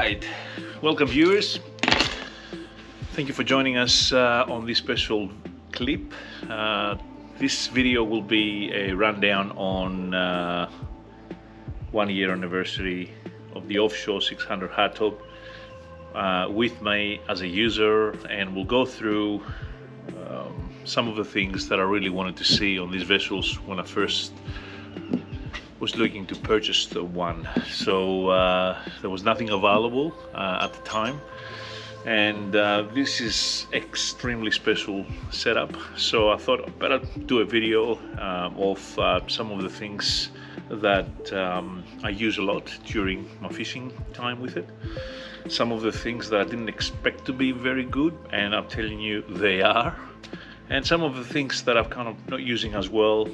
right, welcome viewers. Thank you for joining us on this special clip. This video will be a rundown on 1 year anniversary of the Offshore 600 hardtop with me as a user, and we'll go through some of the things that I really wanted to see on these vessels when I first was looking to purchase the one. So there was nothing available at the time, and this is extremely special setup, so I thought I'd better do a video of some of the things that I use a lot during my fishing time with it. Some of the things that I didn't expect to be very good, and I'm telling you they are. And some of the things that I'm kind of not using as well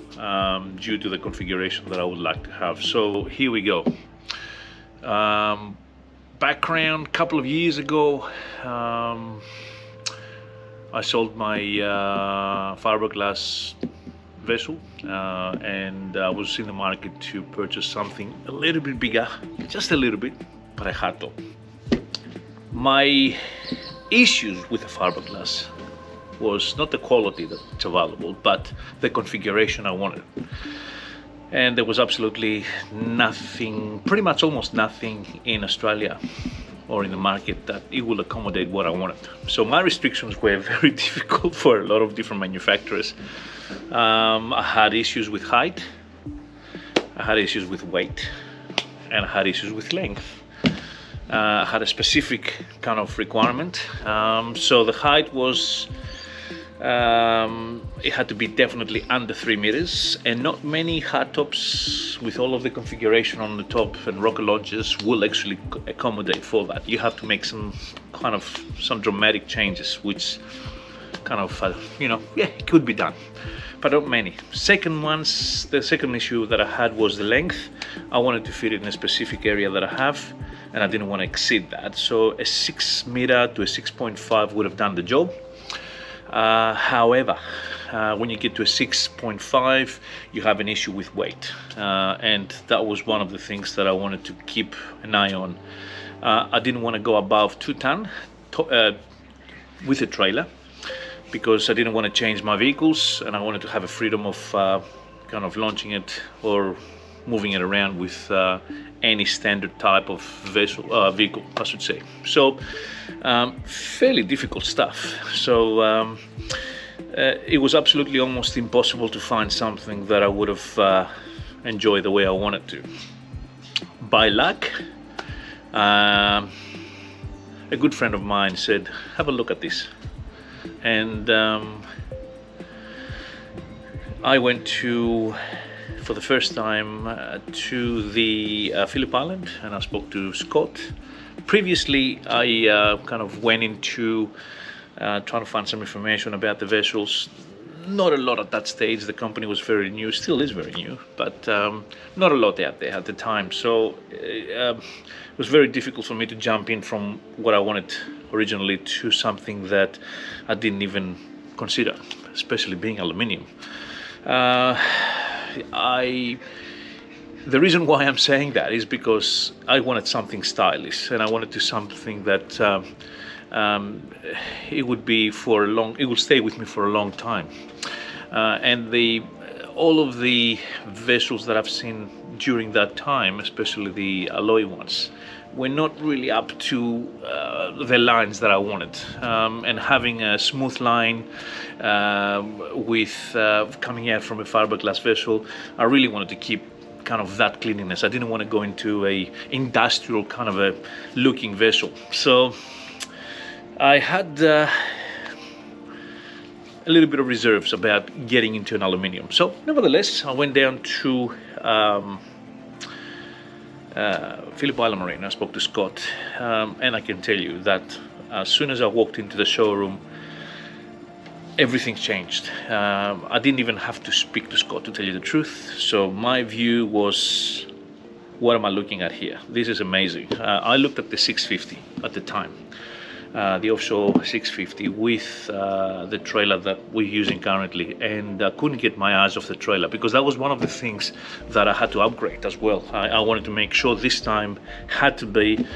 due to the configuration that I would like to have. So here we go. Background: a couple of years ago I sold my fiberglass vessel and I was in the market to purchase something a little bit bigger, just a little bit, but a hardtop. My issues with the fiberglass was not the quality that's available, but the configuration I wanted. And there was absolutely nothing, pretty much almost nothing in Australia or in the market that it will accommodate what I wanted. So my restrictions were very difficult for a lot of different manufacturers. I had issues with height, I had issues with weight, and I had issues with length. I had a specific kind of requirement. So the height was it had to be definitely under 3 meters, and not many hardtops with all of the configuration on the top and rocket launches will actually accommodate for that. You have to make some dramatic changes, which kind of it could be done, but not many. The second issue that I had was the length. I wanted to fit it in a specific area that I have, and I didn't want to exceed that. So a 6 meter to a 6.5 would have done the job. However, when you get to a 6.5, you have an issue with weight, and that was one of the things that I wanted to keep an eye on. I didn't want to go above 2 ton with a trailer, because I didn't want to change my vehicles, and I wanted to have a freedom of kind of launching it or moving it around with any standard type of vehicle, I should say. So fairly difficult stuff. So it was absolutely almost impossible to find something that I would have enjoyed the way I wanted to. By luck, a good friend of mine said, have a look at this. And I went for the first time to the Phillip Island, and I spoke to Scott. Previously I kind of went into trying to find some information about the vessels. Not a lot at that stage. The company was very new, still is very new, but not a lot out there at the time. So it was very difficult for me to jump in from what I wanted originally to something that I didn't even consider, especially being aluminium. The reason why I'm saying that is because I wanted something stylish, and I wanted to something that it would stay with me for a long time. And all of the vessels that I've seen during that time, especially the alloy ones, were not really up to the lines that I wanted. And having a smooth line with coming out from a fiberglass vessel, I really wanted to keep kind of that cleanliness. I didn't want to go into a industrial kind of a looking vessel. So I had a little bit of reserves about getting into an aluminium. So nevertheless, I went down to Phillip Island Marine. I spoke to Scott, and I can tell you that as soon as I walked into the showroom, everything changed. I didn't even have to speak to Scott, to tell you the truth. So my view was, what am I looking at here? This is amazing. I looked at the 650 at the time, the Offshore 650 with the trailer that we're using currently, and I couldn't get my eyes off the trailer, because that was one of the things that I had to upgrade as well. I wanted to make sure this time had to be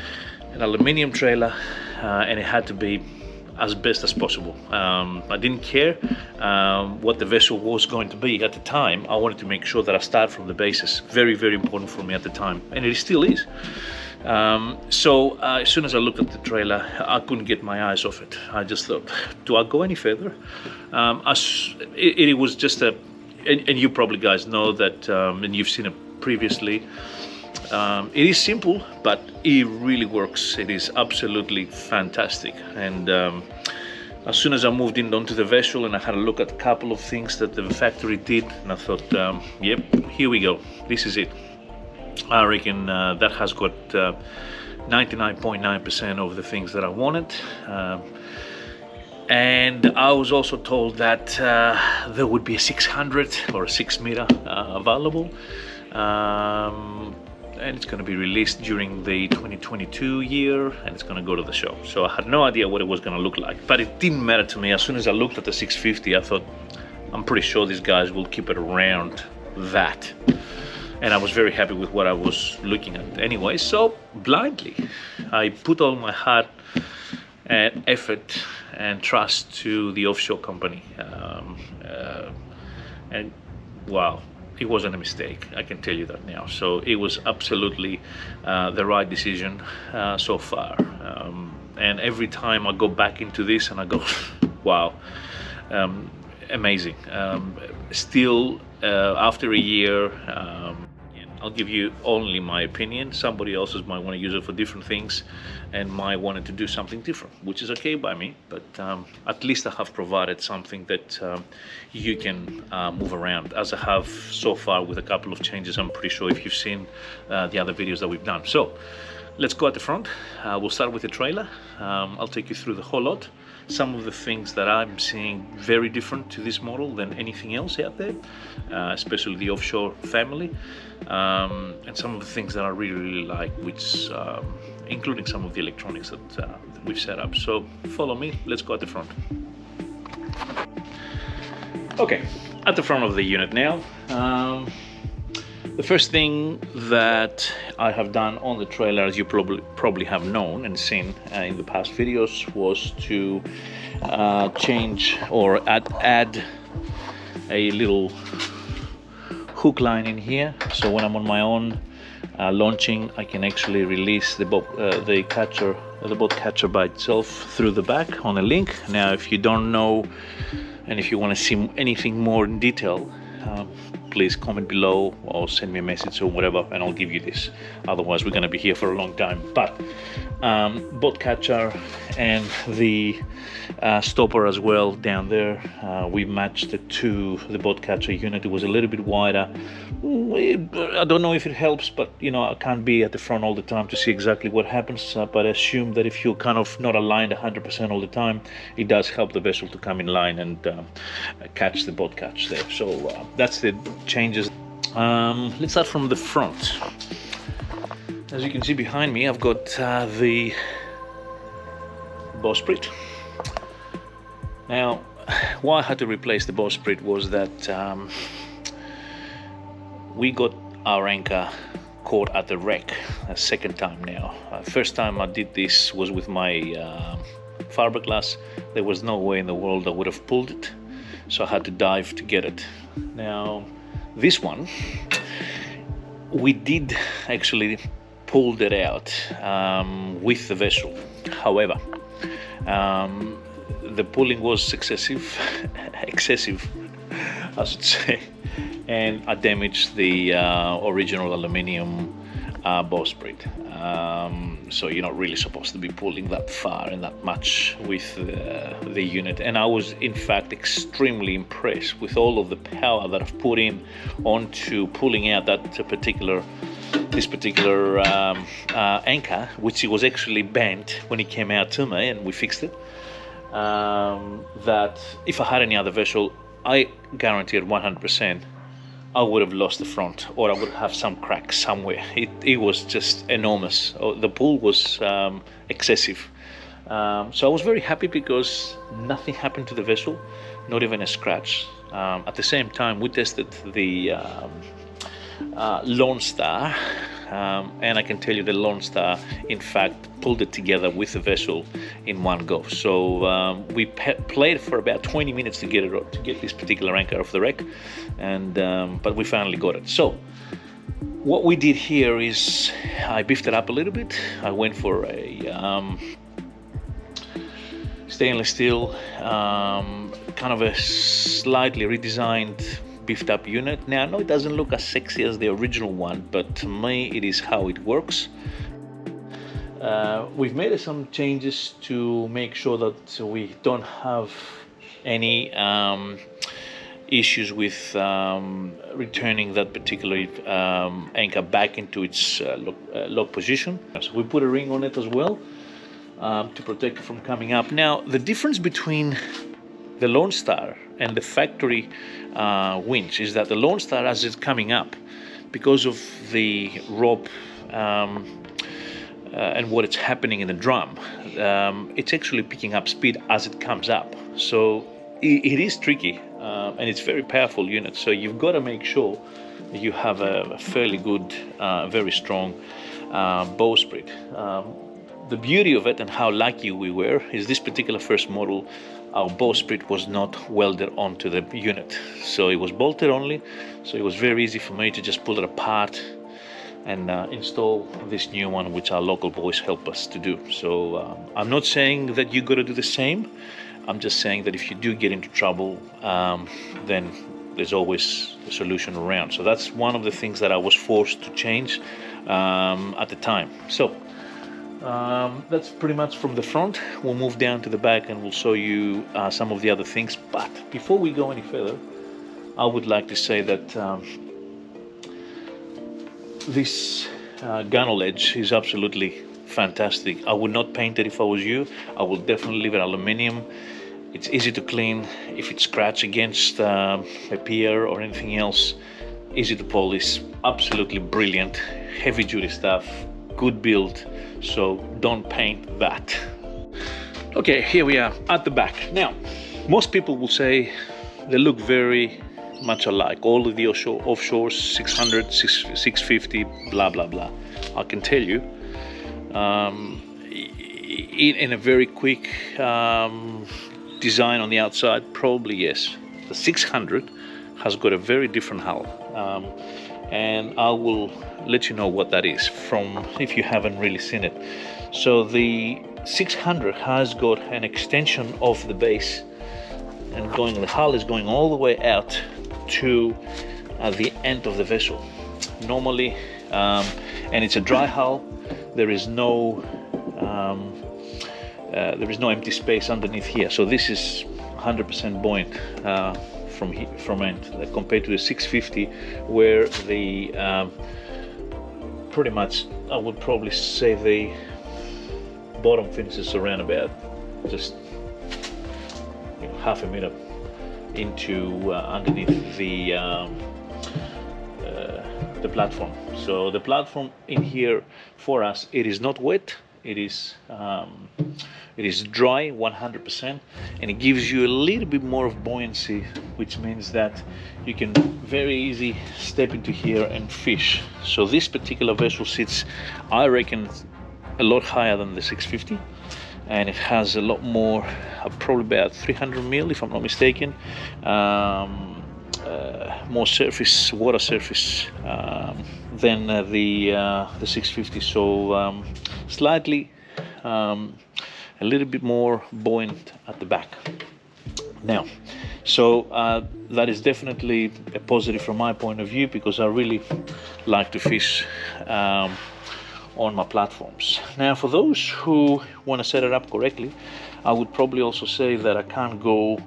an aluminium trailer, and it had to be as best as possible. I didn't care what the vessel was going to be at the time. I wanted to make sure that I start from the basis. Very, very important for me at the time, and it still is. So as soon as I looked at the trailer, I couldn't get my eyes off it. I just thought, do I go any further? It was just and you probably guys know that, and you've seen it previously. It is simple, but it really works. It is absolutely fantastic. And as soon as I moved in onto the vessel and I had a look at a couple of things that the factory did, and I thought, yep, here we go. This is it. I reckon that has got 99.9% of the things that I wanted. And I was also told that there would be a 600 or a 6 meter available. And it's going to be released during the 2022 year, and it's going to go to the show. So I had no idea what it was going to look like, but it didn't matter to me. As soon as I looked at the 650, I thought, I'm pretty sure these guys will keep it around that. And I was very happy with what I was looking at anyway. So blindly, I put all my heart and effort and trust to the offshore company. And wow, it wasn't a mistake, I can tell you that now. So it was absolutely the right decision so far. And every time I go back into this and I go, wow, amazing. Still, after a year, I'll give you only my opinion. Somebody else's might want to use it for different things and might want to do something different, which is okay by me. But at least I have provided something that you can move around, as I have so far with a couple of changes. I'm pretty sure if you've seen the other videos that we've done. So let's go at the front. We'll start with the trailer. I'll take you through the whole lot. Some of the things that I'm seeing very different to this model than anything else out there, especially the offshore family, and some of the things that I really, really like, which including some of the electronics that we've set up. So follow me, let's go at the front. Okay, at the front of the unit now. The first thing that I have done on the trailer, as you probably have known and seen in the past videos, was to change or add a little hook line in here. So when I'm on my own launching, I can actually release the boat catcher by itself through the back on a link. Now, if you don't know and if you want to see anything more in detail, please comment below or send me a message or whatever, and I'll give you this. Otherwise, we're going to be here for a long time. But boat catcher and the stopper as well down there, we matched it to the boat catcher unit. It was a little bit wider. I don't know if it helps, but you know, I can't be at the front all the time to see exactly what happens, but I assume that if you're kind of not aligned 100% all the time, it does help the vessel to come in line and catch the boat catch there. So that's the changes. Let's start from the front. As you can see behind me, I've got the bowsprit. Now, why I had to replace the bowsprit was that we got our anchor caught at the wreck a second time now. First time I did this was with my fiberglass. There was no way in the world I would have pulled it, so I had to dive to get it. Now, this one, we did actually pulled it out with the vessel. However, the pulling was excessive, I should say, and I damaged the original aluminium bowsprit. So you're not really supposed to be pulling that far and that much with the unit. And I was in fact extremely impressed with all of the power that I've put in onto pulling out this particular anchor, which it was actually bent when it came out to me, and we fixed it. That if I had any other vessel, I guarantee at 100% I would have lost the front, or I would have some crack somewhere. It was just enormous. The pull was excessive. So I was very happy because nothing happened to the vessel, not even a scratch. At the same time, we tested the Lone Star and I can tell you the Lone Star in fact pulled it together with the vessel in one go. So we played for about 20 minutes to get this particular anchor off the wreck, and but we finally got it. So what we did here is I beefed it up a little bit. I went for a stainless steel, kind of a slightly redesigned, beefed up unit. Now I know it doesn't look as sexy as the original one, but to me it is how it works. We've made some changes to make sure that we don't have any issues with returning that particular anchor back into its lock position. So we put a ring on it as well to protect it from coming up. Now the difference between the Lone Star and the factory winch is that the Lone Star, as it's coming up, because of the rope and what it's happening in the drum, it's actually picking up speed as it comes up. So it is tricky, and it's a very powerful unit. So you've got to make sure you have a fairly good, very strong bowsprit. The beauty of it and how lucky we were is this particular first model, our bowsprit was not welded onto the unit, so it was bolted only. So it was very easy for me to just pull it apart and install this new one, which our local boys help us to do. So I'm not saying that you got to do the same. I'm just saying that if you do get into trouble, then there's always a solution around. So that's one of the things that I was forced to change at the time. So that's pretty much from the front. We'll move down to the back and we'll show you some of the other things. But before we go any further, I would like to say that this gunnel edge is absolutely fantastic. I would not paint it if I was you. I will definitely leave it aluminium. It's easy to clean. If it scratch against a pier or anything else, easy to polish. Absolutely brilliant, heavy duty stuff, good build. So don't paint that. Okay, here we are at the back. Now, most people will say they look very much alike. All of the offshores, 600, 650, blah, blah, blah. I can tell you, in a very quick design on the outside, probably yes. The 600 has got a very different hull. And I will let you know what that is from if you haven't really seen it. So the 600 has got an extension of the base, and the hull is going all the way out to the end of the vessel. Normally, and it's a dry hull. There is no empty space underneath here. So this is 100% buoyant. From end, like compared to the 650, where the pretty much I would probably say the bottom finishes around about just half a meter into underneath the platform. So the platform in here for us, it is not wet. It is dry 100%, and it gives you a little bit more of buoyancy, which means that you can very easy step into here and fish. So this particular vessel sits, I reckon, a lot higher than the 650, and it has a lot more, probably about 300 mil if I'm not mistaken, more surface, water surface than the 650. So slightly a little bit more buoyant at the back. Now, so that is definitely a positive from my point of view, because I really like to fish on my platforms. Now, for those who want to set it up correctly, I would probably also say that I can't go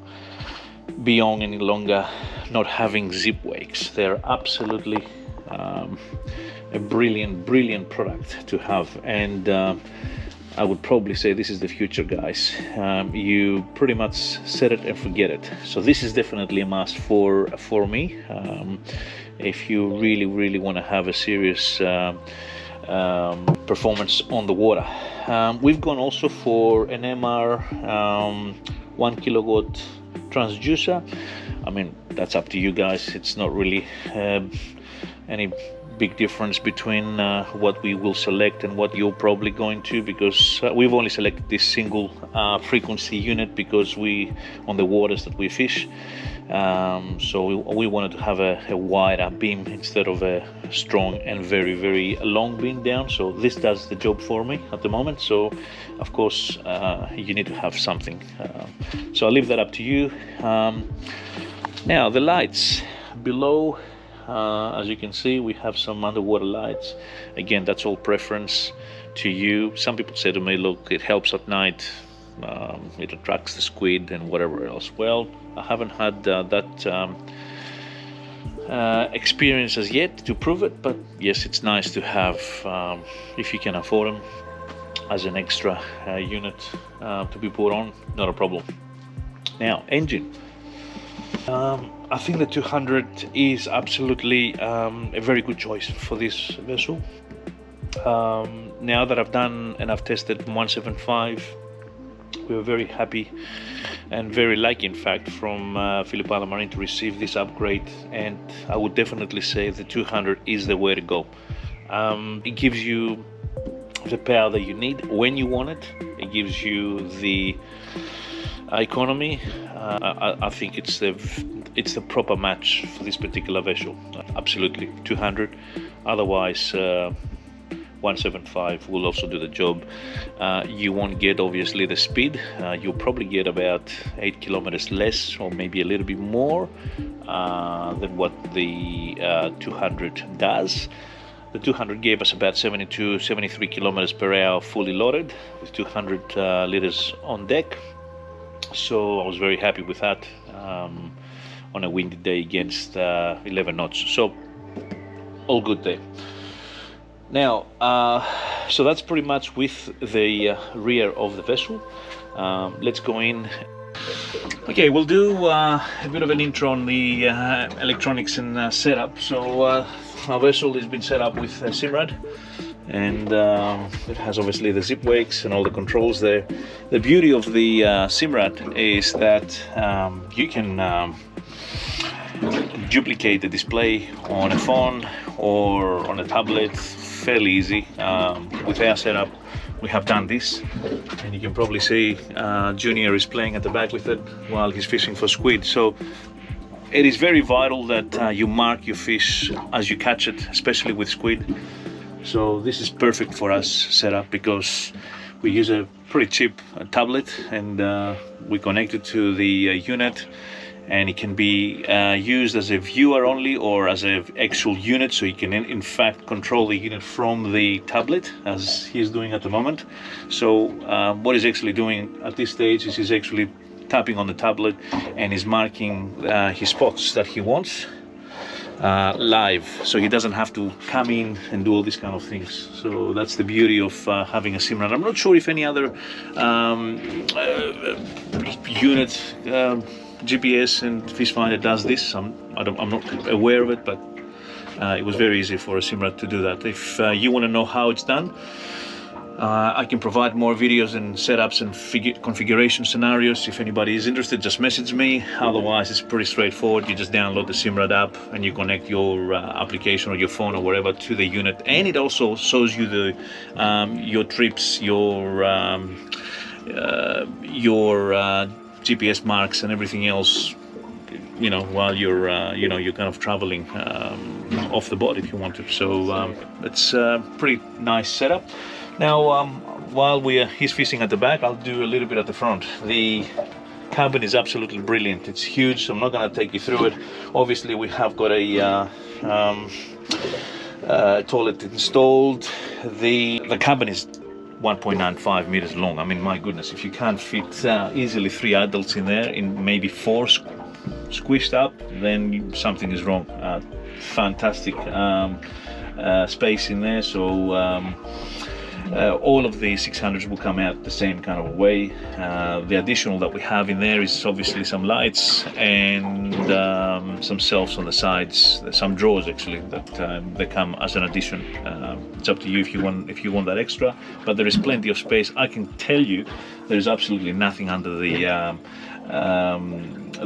beyond any longer not having zip wakes. They're absolutely a brilliant product to have, and I would probably say this is the future, guys. You pretty much set it and forget it. So this is definitely a must for me, if you really want to have a serious performance on the water. We've gone also for an MR 1 kilowatt transducer. I mean, that's up to you guys. It's not really any big difference between what we will select and what you're probably going to, because we've only selected this single frequency unit because on the waters that we fish, so we wanted to have a wider beam instead of a strong and very, very long beam down. So this does the job for me at the moment. So of course you need to have something, so I'll leave that up to you. Now the lights below, as you can see, we have some underwater lights. Again, that's all preference to you. Some people say to me, look, it helps at night, it attracts the squid and whatever else. Well, I haven't had that experience as yet to prove it, but yes, it's nice to have, if you can afford them, as an extra unit to be put on, not a problem. Now, engine. I think the 200 is absolutely a very good choice for this vessel. Now that I've done and I've tested 175, we were very happy and very lucky, in fact, from Phillip Marine to receive this upgrade, and I would definitely say the 200 is the way to go. It gives you the power that you need when you want it. It gives you the economy. I think it's the proper match for this particular vessel. Absolutely 200. Otherwise 175 will also do the job. You won't get obviously the speed. You'll probably get about 8 kilometers less, or maybe a little bit more than what the 200 does. The 200 gave us about 73 kilometers per hour fully loaded with 200 liters on deck. So I was very happy with that on a windy day against 11 knots. So all good there. Now, so that's pretty much with the rear of the vessel. Let's go in. Okay, we'll do a bit of an intro on the electronics and setup. So our vessel has been set up with Simrad, and it has obviously the zip wakes and all the controls there. The beauty of the Simrad is that you can duplicate the display on a phone or on a tablet fairly easy. With our setup, we have done this, and you can probably see Junior is playing at the back with it while he's fishing for squid. So it is very vital that you mark your fish as you catch it, especially with squid. So this is perfect for us setup because we use a pretty cheap tablet, and we connect it to the unit, and it can be used as a viewer only or as an actual unit, so you can in fact control the unit from the tablet as he's doing at the moment. So what he's actually doing at this stage is he's actually tapping on the tablet and is marking his spots that he wants live, so he doesn't have to come in and do all these kind of things. So that's the beauty of having a Simrad. I'm not sure if any other unit, GPS and fish finder does this. I'm not aware of it, but it was very easy for a Simrad to do that. If you want to know how it's done, I can provide more videos and setups and configuration scenarios. If anybody is interested, just message me. Otherwise, it's pretty straightforward. You just download the Simrad app and you connect your application or your phone or whatever to the unit, and it also shows you the your trips, your GPS marks and everything else, you know, while you're you're kind of traveling off the boat if you want to. So it's a pretty nice setup. Now while he's fishing at the back, I'll do a little bit at the front. The cabin is absolutely brilliant. It's huge, so I'm not going to take you through it. Obviously we have got a toilet installed. The cabin is 1.95 meters long. I mean, my goodness, if you can't fit easily 3 adults in there, in maybe 4 squished up, then something is wrong. Fantastic space in there. So all of the 600s will come out the same kind of way. The additional that we have in there is obviously some lights and some shelves on the sides. There's some drawers actually that they come as an addition. It's up to you if you want that extra, but there is plenty of space. I can tell you there is absolutely nothing under the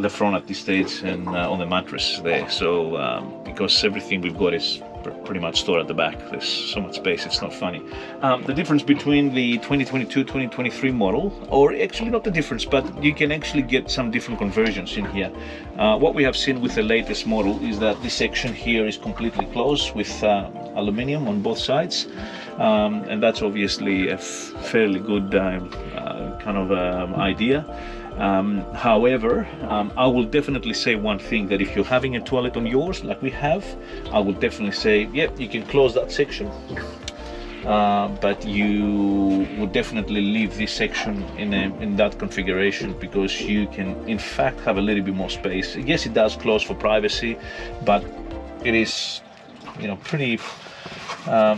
front at this stage and on the mattress there. So because everything we've got is pretty much stored at the back. There's so much space, it's not funny. The difference between the 2022-2023 model, or actually not the difference, but you can actually get some different conversions in here. What we have seen with the latest model is that this section here is completely closed with aluminium on both sides, and that's obviously a fairly good kind of idea. However, I will definitely say one thing, that if you're having a toilet on yours like we have, I would definitely say, yep, you can close that section, but you would definitely leave this section in that configuration, because you can in fact have a little bit more space. Yes, it does close for privacy, but it is, you know, pretty,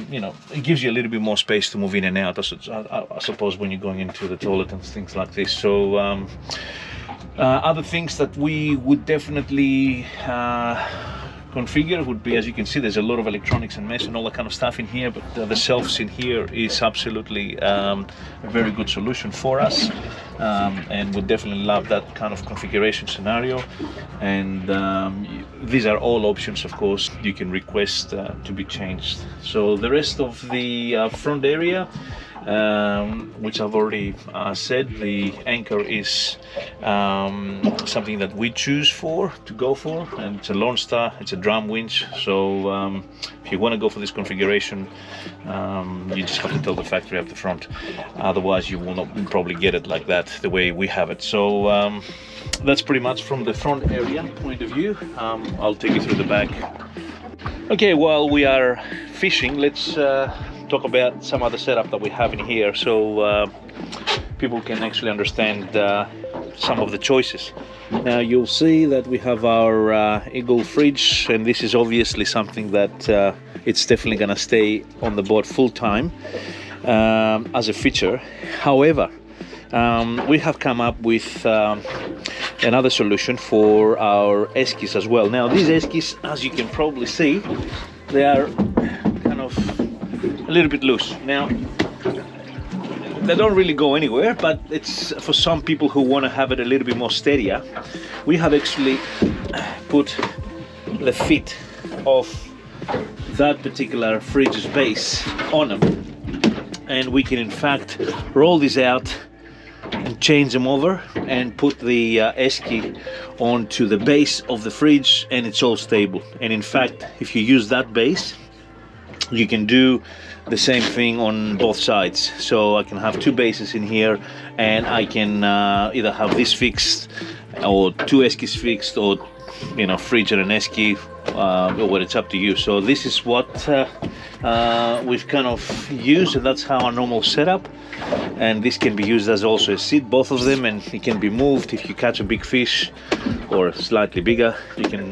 you know, it gives you a little bit more space to move in and out, I suppose, when you're going into the toilet and things like this. So other things that we would definitely configure would be, as you can see, there's a lot of electronics and mesh and all that kind of stuff in here, but the shelves in here is absolutely a very good solution for us, and would definitely love that kind of configuration scenario. And these are all options, of course, you can request to be changed. So the rest of the front area, which I've already said, the anchor is something that we choose to go for, and it's a Lone Star, it's a drum winch. So if you want to go for this configuration, you just have to tell the factory up the front, otherwise you will not probably get it like that, the way we have it. So that's pretty much from the front area point of view. I'll take you through the back. Okay, while we are fishing, let's talk about some other setup that we have in here, so people can actually understand some of the choices. Now you'll see that we have our Engle-fridge, and this is obviously something that it's definitely going to stay on the boat full time as a feature. However, we have come up with another solution for our eskies as well. Now these eskies, as you can probably see, they are kind of a little bit loose. Now they don't really go anywhere, but it's for some people who want to have it a little bit more steadier. We have actually put the feet of that particular fridge's base on them, and we can in fact roll these out and change them over and put the esky onto the base of the fridge, and it's all stable. And in fact, if you use that base, you can do the same thing on both sides. So I can have two bases in here, and I can either have this fixed or two eskies fixed, or, you know, fridge and an esky, or it's up to you. So this is what we've kind of used, and that's how our normal setup. And this can be used as also a seat, both of them, and it can be moved if you catch a big fish or slightly bigger. You can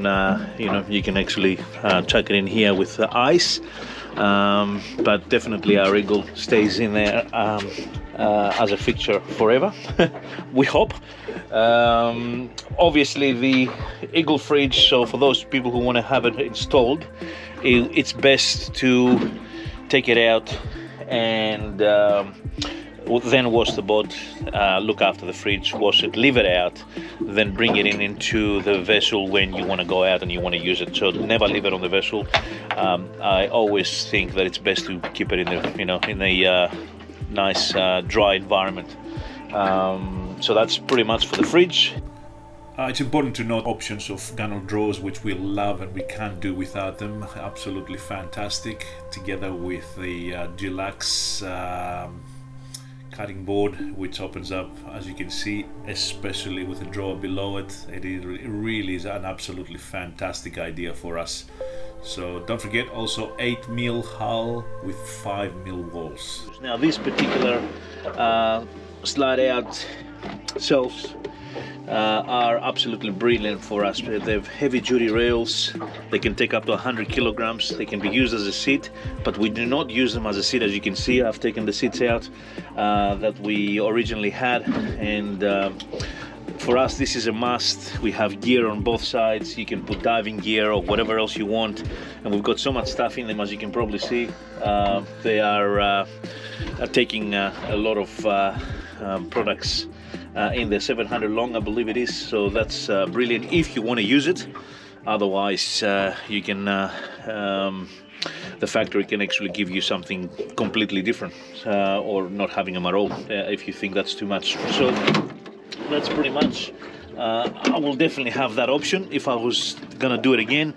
you know, you can actually chuck it in here with the ice. But definitely our Engle stays in there as a feature forever, we hope. Obviously the Engle-fridge, so for those people who want to have it installed, it's best to take it out and then wash the boat, look after the fridge, wash it, leave it out, then bring it into the vessel when you want to go out and you want to use it. So never leave it on the vessel. I always think that it's best to keep it in the, you know, in a nice dry environment. So that's pretty much for the fridge. It's important to note options of gunnel drawers, which we love and we can't do without them. Absolutely fantastic, together with the deluxe cutting board, which opens up, as you can see, especially with the drawer below it. It really is an absolutely fantastic idea for us. So don't forget, also 8mm hull with 5mm walls. Now this particular slide out shelves are absolutely brilliant for us. They have heavy duty rails, they can take up to 100 kilograms, they can be used as a seat, but we do not use them as a seat. As you can see, I've taken the seats out that we originally had, and for us this is a must. We have gear on both sides, you can put diving gear or whatever else you want, and we've got so much stuff in them. As you can probably see, they are taking a lot of products in the 700 long, I believe it is. So that's brilliant if you want to use it. Otherwise you can the factory can actually give you something completely different, or not having them at all, if you think that's too much. So that's pretty much. I will definitely have that option if I was gonna do it again,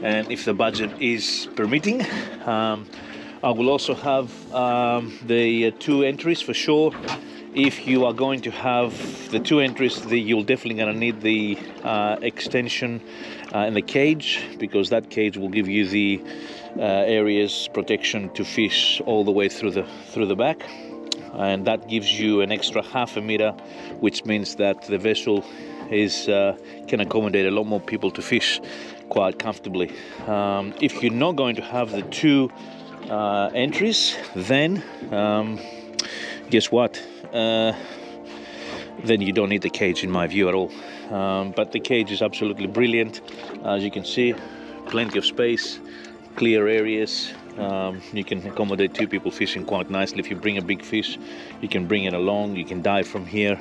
and if the budget is permitting. I will also have the 2 entries for sure. If you are going to have the 2 entries, you're definitely going to need the extension and the cage, because that cage will give you the areas protection to fish all the way through the back, and that gives you an extra half a meter, which means that the vessel can accommodate a lot more people to fish quite comfortably. If you're not going to have the 2 entries, then guess what? Then you don't need the cage in my view at all. But the cage is absolutely brilliant. As you can see, plenty of space, clear areas. You can accommodate 2 people fishing quite nicely. If you bring a big fish, you can bring it along, you can dive from here.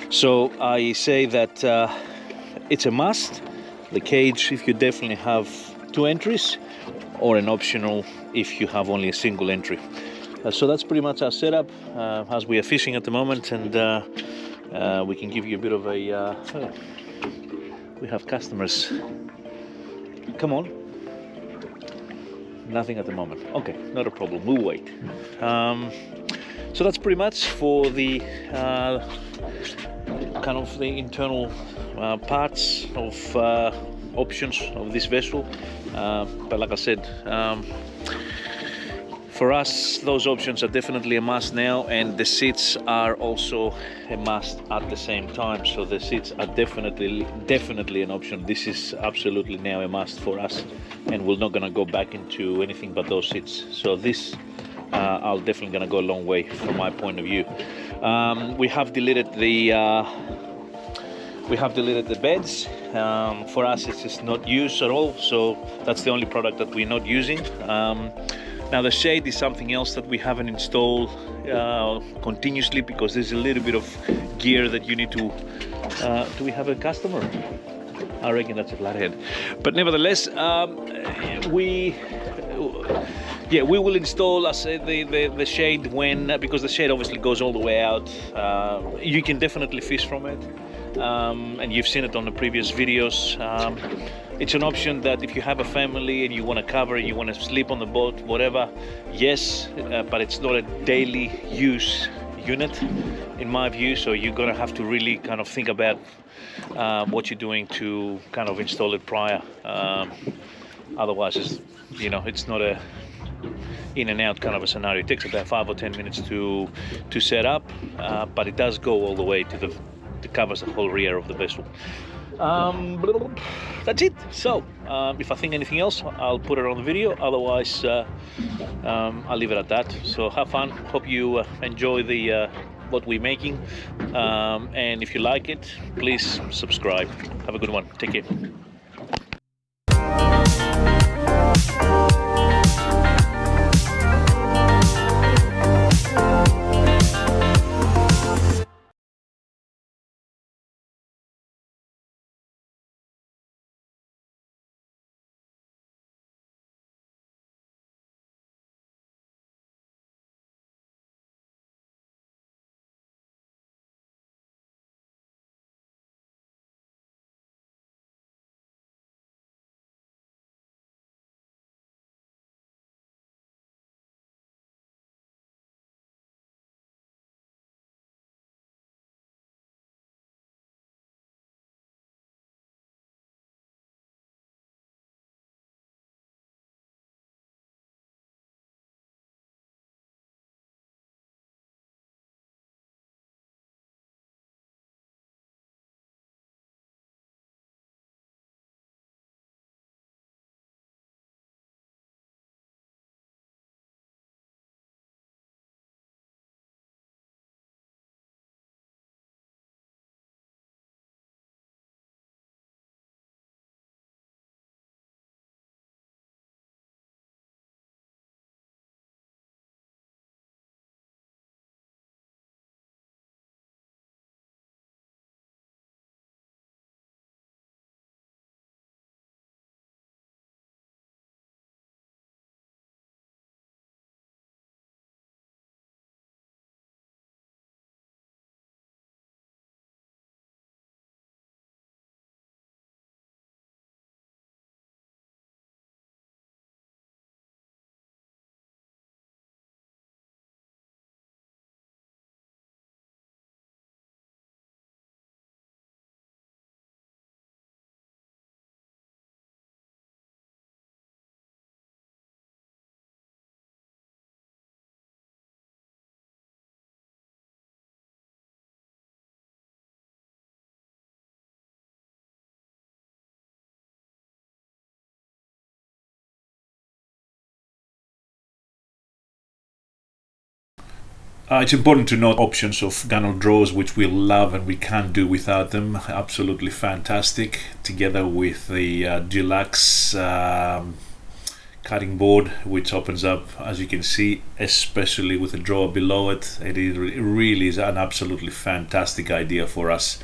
So I say that it's a must. The cage, if you definitely have 2 entries, or an optional if you have only a single entry. So that's pretty much our setup as we are fishing at the moment, and we can give you a bit of a we have customers. Come on. Nothing at the moment. Okay, not a problem, we'll wait. So that's pretty much for the kind of the internal parts of options of this vessel. But like I said, for us, those options are definitely a must now, and the seats are also a must at the same time. So the seats are definitely an option. This is absolutely now a must for us, and we're not gonna go back into anything but those seats. So this, I'll definitely gonna go a long way from my point of view. We have deleted the beds. For us, it's just not used at all, so that's the only product that we're not using. Now the shade is something else that we haven't installed continuously, because there's a little bit of gear that you need to. Do we have a customer? I reckon that's a flathead. But nevertheless, we will install, I say, the shade because the shade obviously goes all the way out. You can definitely fish from it, and you've seen it on the previous videos. It's an option that if you have a family and you want to cover, you want to sleep on the boat, whatever, yes, but it's not a daily use unit in my view, so you're gonna have to really kind of think about what you're doing to kind of install it prior. Otherwise, it's not a in and out kind of a scenario. It takes about 5 or 10 minutes to set up, but it does go all the way to covers the whole rear of the vessel. That's it. So if I think anything else, I'll put it on the video. Otherwise, I'll leave it at that. So have fun. Hope you enjoy the what we're making, and if you like it, please subscribe. Have a good one. Take care. It's important to note options of gunnel drawers, which we love and we can't do without them. Absolutely fantastic, together with the deluxe cutting board, which opens up, as you can see, especially with a drawer below it. It really is an absolutely fantastic idea for us.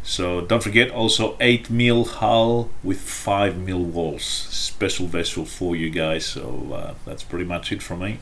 So don't forget, also 8mm hull with 5mm walls. Special vessel for you guys. So that's pretty much it from me.